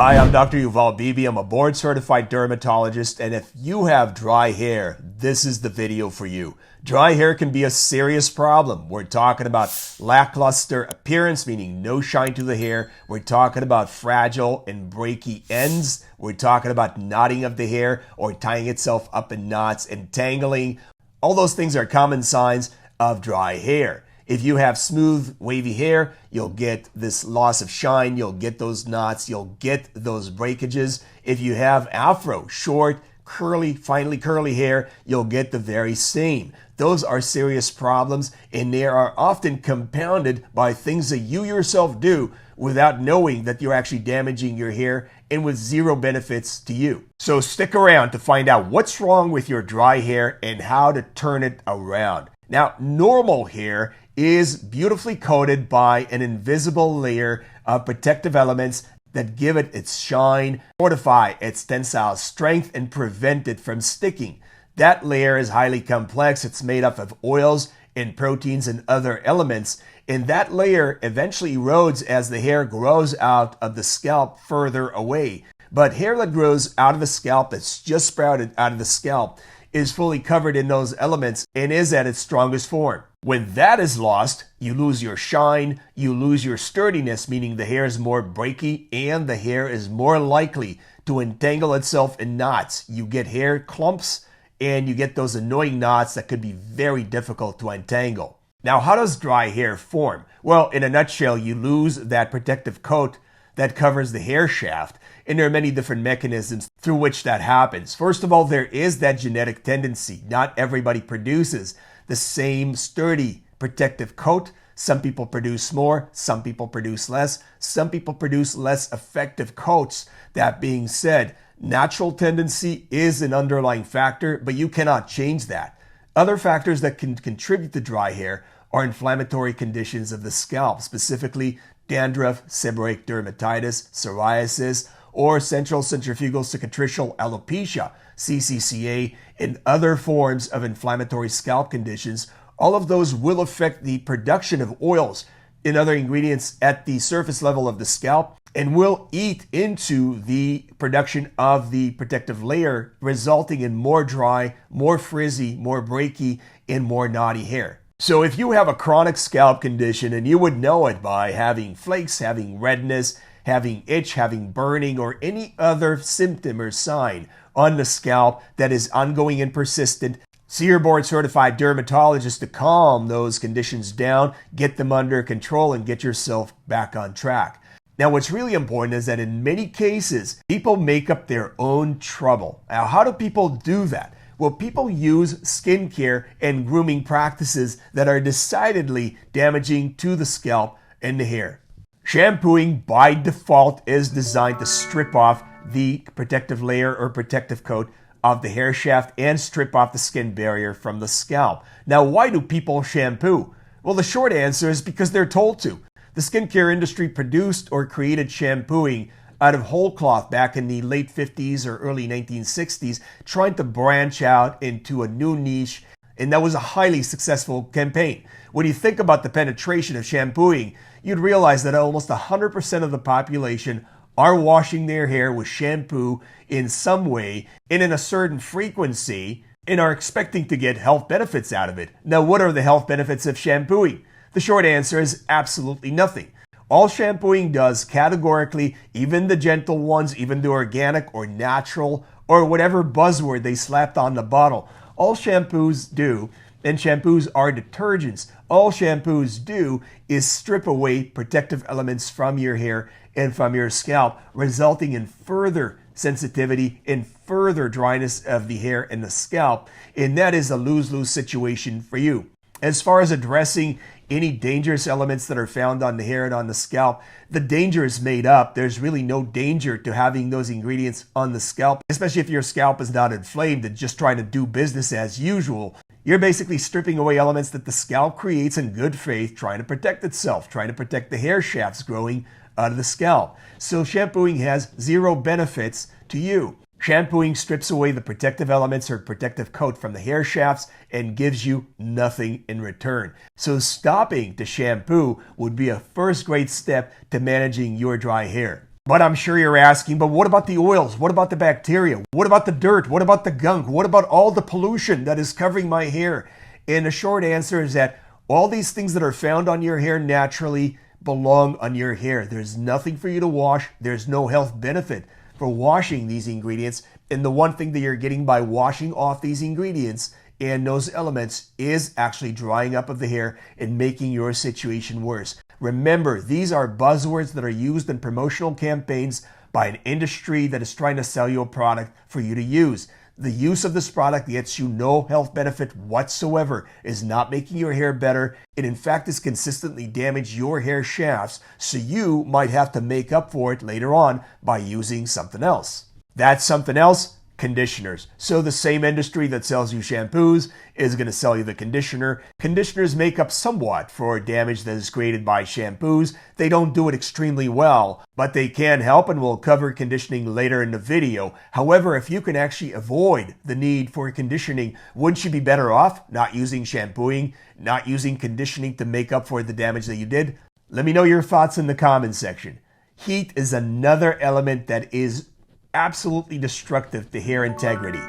Hi, I'm Dr. Yuval Bibi. I'm a board-certified dermatologist, and if you have dry hair, this is the video for you. Dry hair can be a serious problem. We're talking about lackluster appearance, meaning no shine to the hair. We're talking about fragile and breaky ends. We're talking about knotting of the hair or tying itself up in knots and tangling. All those things are common signs of dry hair. If you have smooth, wavy hair, you'll get this loss of shine, you'll get those knots, you'll get those breakages. If you have afro, short, curly, finely curly hair, you'll get the very same. Those are serious problems, and they are often compounded by things that you yourself do without knowing that you're actually damaging your hair and with zero benefits to you. So stick around to find out what's wrong with your dry hair and how to turn it around. Now, normal hair is beautifully coated by an invisible layer of protective elements that give it its shine, fortify its tensile strength, and prevent it from sticking. That layer is highly complex. It's made up of oils and proteins and other elements, and that layer eventually erodes as the hair grows out of the scalp further away. But hair that grows out of the scalp, that's just sprouted out of the scalp, is fully covered in those elements and is at its strongest form. When that is lost, you lose your shine, you lose your sturdiness, meaning the hair is more breaky and the hair is more likely to entangle itself in knots. You get hair clumps and you get those annoying knots that could be very difficult to untangle. Now, how does dry hair form? Well, in a nutshell, you lose that protective coat that covers the hair shaft, and there are many different mechanisms through which that happens. First of all, there is that genetic tendency. Not everybody produces the same sturdy protective coat. Some people produce more, some people produce less, some people produce less effective coats. That being said, natural tendency is an underlying factor, but you cannot change that. Other factors that can contribute to dry hair are inflammatory conditions of the scalp, specifically dandruff, seborrheic dermatitis, psoriasis, or central centrifugal cicatricial alopecia, CCCA, and other forms of inflammatory scalp conditions. All of those will affect the production of oils and other ingredients at the surface level of the scalp and will eat into the production of the protective layer, resulting in more dry, more frizzy, more breaky, and more knotty hair. So if you have a chronic scalp condition, and you would know it by having flakes, having redness, having itch, having burning, or any other symptom or sign on the scalp that is ongoing and persistent, see your board-certified dermatologist to calm those conditions down, get them under control, and get yourself back on track. Now, what's really important is that in many cases, people make up their own trouble. Now, how do people do that? Well, people use skincare and grooming practices that are decidedly damaging to the scalp and the hair. Shampooing by default is designed to strip off the protective layer or protective coat of the hair shaft and strip off the skin barrier from the scalp. Now, why do people shampoo? Well, the short answer is because they're told to. The skincare industry produced or created shampooing out of whole cloth back in the late 50s or early 1960s, trying to branch out into a new niche, and that was a highly successful campaign. When you think about the penetration of shampooing, you'd realize that almost 100% of the population are washing their hair with shampoo in some way and in a certain frequency and are expecting to get health benefits out of it. Now, what are the health benefits of shampooing? The short answer is absolutely nothing. All shampooing does categorically, even the gentle ones, even the organic or natural or whatever buzzword they slapped on the bottle, all shampoos do, and shampoos are detergents, all shampoos do is strip away protective elements from your hair and from your scalp, resulting in further sensitivity and further dryness of the hair and the scalp, and that is a lose-lose situation for you. As far as addressing any dangerous elements that are found on the hair and on the scalp, the danger is made up. There's really no danger to having those ingredients on the scalp, especially if your scalp is not inflamed and just trying to do business as usual. You're basically stripping away elements that the scalp creates in good faith, trying to protect itself, trying to protect the hair shafts growing out of the scalp. So shampooing has zero benefits to you. Shampooing strips away the protective elements or protective coat from the hair shafts and gives you nothing in return. So stopping to shampoo would be a first great step to managing your dry hair. But I'm sure you're asking, but what about the oils? What about the bacteria? What about the dirt? What about the gunk? What about all the pollution that is covering my hair? And the short answer is that all these things that are found on your hair naturally belong on your hair. There's nothing for you to wash. There's no health benefit for washing these ingredients. And the one thing that you're getting by washing off these ingredients and those elements is actually drying up of the hair and making your situation worse. Remember, these are buzzwords that are used in promotional campaigns by an industry that is trying to sell you a product for you to use. The use of this product gets you no health benefit whatsoever, is not making your hair better. It in fact has consistently damaged your hair shafts, so you might have to make up for it later on by using something else. That something else? Conditioners. So the same industry that sells you shampoos is going to sell you the conditioner. Conditioners make up somewhat for damage that is created by shampoos. They don't do it extremely well, but they can help, and we'll cover conditioning later in the video. However, if you can actually avoid the need for conditioning, wouldn't you be better off not using shampooing, not using conditioning to make up for the damage that you did? Let me know your thoughts in the comments section. Heat is another element that is absolutely destructive to hair integrity.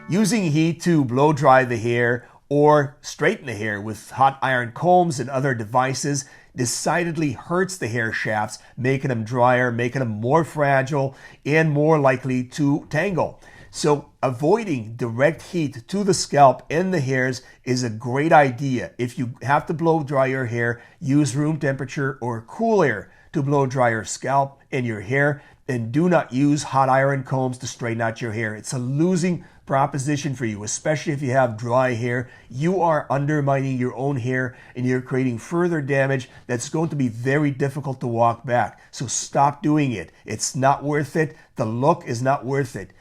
Using heat to blow dry the hair or straighten the hair with hot iron combs and other devices decidedly hurts the hair shafts, making them drier, making them more fragile, and more likely to tangle. So avoiding direct heat to the scalp and the hairs is a great idea. If you have to blow dry your hair, use room temperature or cool air to blow dry your scalp and your hair. And do not use hot iron combs to straighten out your hair. It's a losing proposition for you, especially if you have dry hair. You are undermining your own hair and you're creating further damage that's going to be very difficult to walk back. So stop doing it. It's not worth it. The look is not worth it.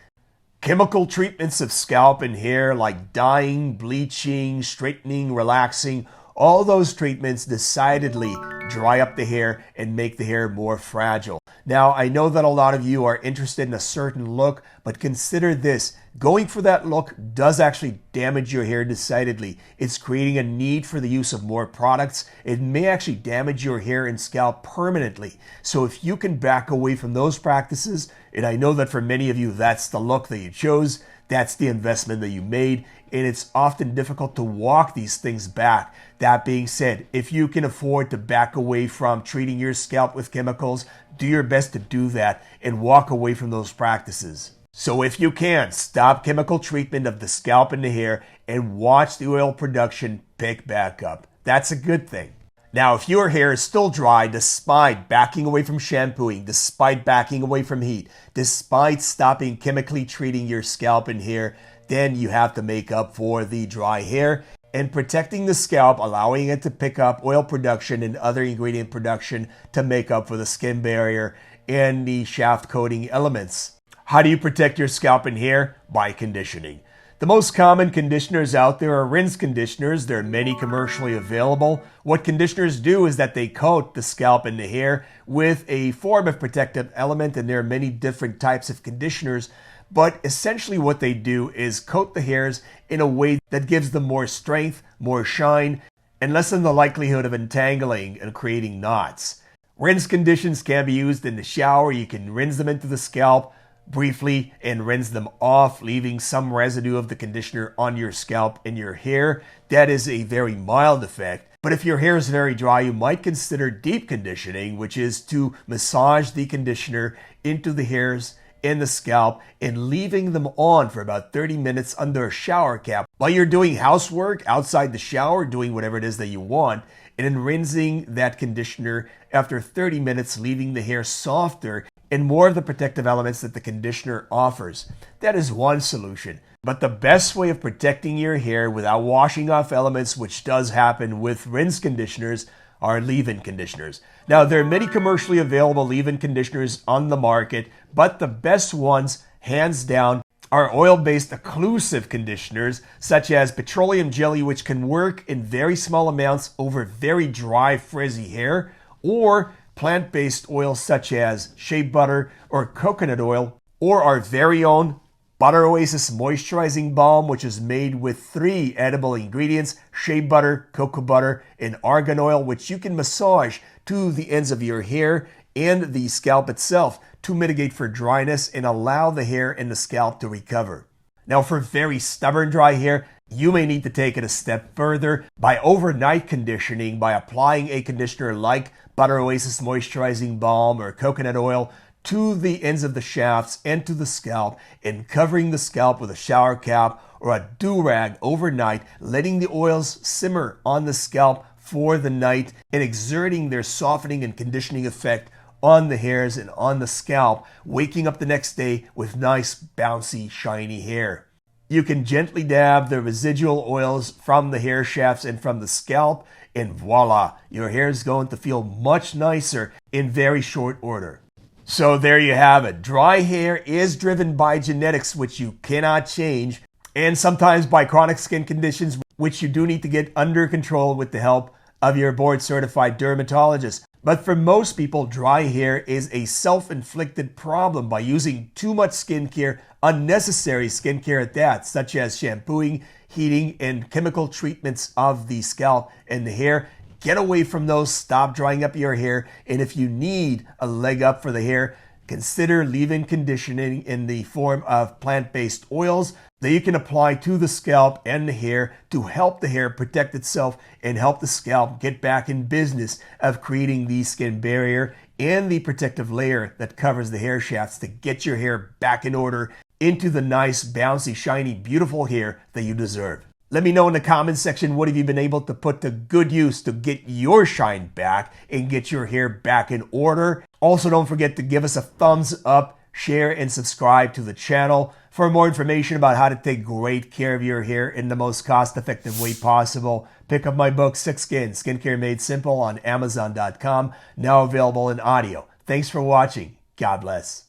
Chemical treatments of scalp and hair like dyeing, bleaching, straightening, relaxing, all those treatments decidedly dry up the hair and make the hair more fragile. Now, I know that a lot of you are interested in a certain look, but consider this. Going for that look does actually damage your hair decidedly. It's creating a need for the use of more products. It may actually damage your hair and scalp permanently. So if you can back away from those practices, and I know that for many of you, that's the look that you chose, that's the investment that you made, and it's often difficult to walk these things back. That being said, if you can afford to back away from treating your scalp with chemicals, do your best to do that and walk away from those practices. So if you can, stop chemical treatment of the scalp and the hair and watch the oil production pick back up. That's a good thing. Now, if your hair is still dry despite backing away from shampooing, despite backing away from heat, despite stopping chemically treating your scalp and hair, then you have to make up for the dry hair and protecting the scalp, allowing it to pick up oil production and other ingredient production to make up for the skin barrier and the shaft coating elements. How do you protect your scalp and hair? By conditioning. The most common conditioners out there are rinse conditioners. There are many commercially available. What conditioners do is that they coat the scalp and the hair with a form of protective element, and there are many different types of conditioners. But essentially what they do is coat the hairs in a way that gives them more strength, more shine, and lessen the likelihood of entangling and creating knots. Rinse conditions can be used in the shower. You can rinse them into the scalp briefly and rinse them off, leaving some residue of the conditioner on your scalp and your hair. That is a very mild effect. But if your hair is very dry, you might consider deep conditioning, which is to massage the conditioner into the hairs and the scalp and leaving them on for about 30 minutes under a shower cap while you're doing housework outside the shower, doing whatever it is that you want, and then rinsing that conditioner after 30 minutes, leaving the hair softer and more of the protective elements that the conditioner offers. That is one solution. But the best way of protecting your hair without washing off elements, which does happen with rinse conditioners, are leave-in conditioners. Now, there are many commercially available leave-in conditioners on the market, but the best ones, hands down, are oil-based occlusive conditioners, such as petroleum jelly, which can work in very small amounts over very dry, frizzy hair, or plant-based oils such as shea butter or coconut oil, or our very own Butter Oasis Moisturizing Balm, which is made with 3 edible ingredients, shea butter, cocoa butter, and argan oil, which you can massage to the ends of your hair and the scalp itself to mitigate for dryness and allow the hair and the scalp to recover. Now, for very stubborn dry hair, you may need to take it a step further by overnight conditioning by applying a conditioner like Butter Oasis Moisturizing Balm or coconut oil to the ends of the shafts and to the scalp, and covering the scalp with a shower cap or a do-rag overnight, letting the oils simmer on the scalp for the night and exerting their softening and conditioning effect on the hairs and on the scalp, waking up the next day with nice, bouncy, shiny hair. You can gently dab the residual oils from the hair shafts and from the scalp, and voila, your hair is going to feel much nicer in very short order. So there you have it. Dry hair is driven by genetics, which you cannot change, and sometimes by chronic skin conditions, which you do need to get under control with the help of your board-certified dermatologist. But for most people, dry hair is a self-inflicted problem by using too much skincare, unnecessary skincare at that, such as shampooing, heating, and chemical treatments of the scalp and the hair. Get away from those, stop drying up your hair, and if you need a leg up for the hair, consider leave-in conditioning in the form of plant-based oils that you can apply to the scalp and the hair to help the hair protect itself and help the scalp get back in business of creating the skin barrier and the protective layer that covers the hair shafts to get your hair back in order into the nice, bouncy, shiny, beautiful hair that you deserve. Let me know in the comments section what have you been able to put to good use to get your shine back and get your hair back in order. Also, don't forget to give us a thumbs up, share, and subscribe to the channel for more information about how to take great care of your hair in the most cost-effective way possible. Pick up my book, Sick Skin, Skincare Made Simple on Amazon.com, now available in audio. Thanks for watching. God bless.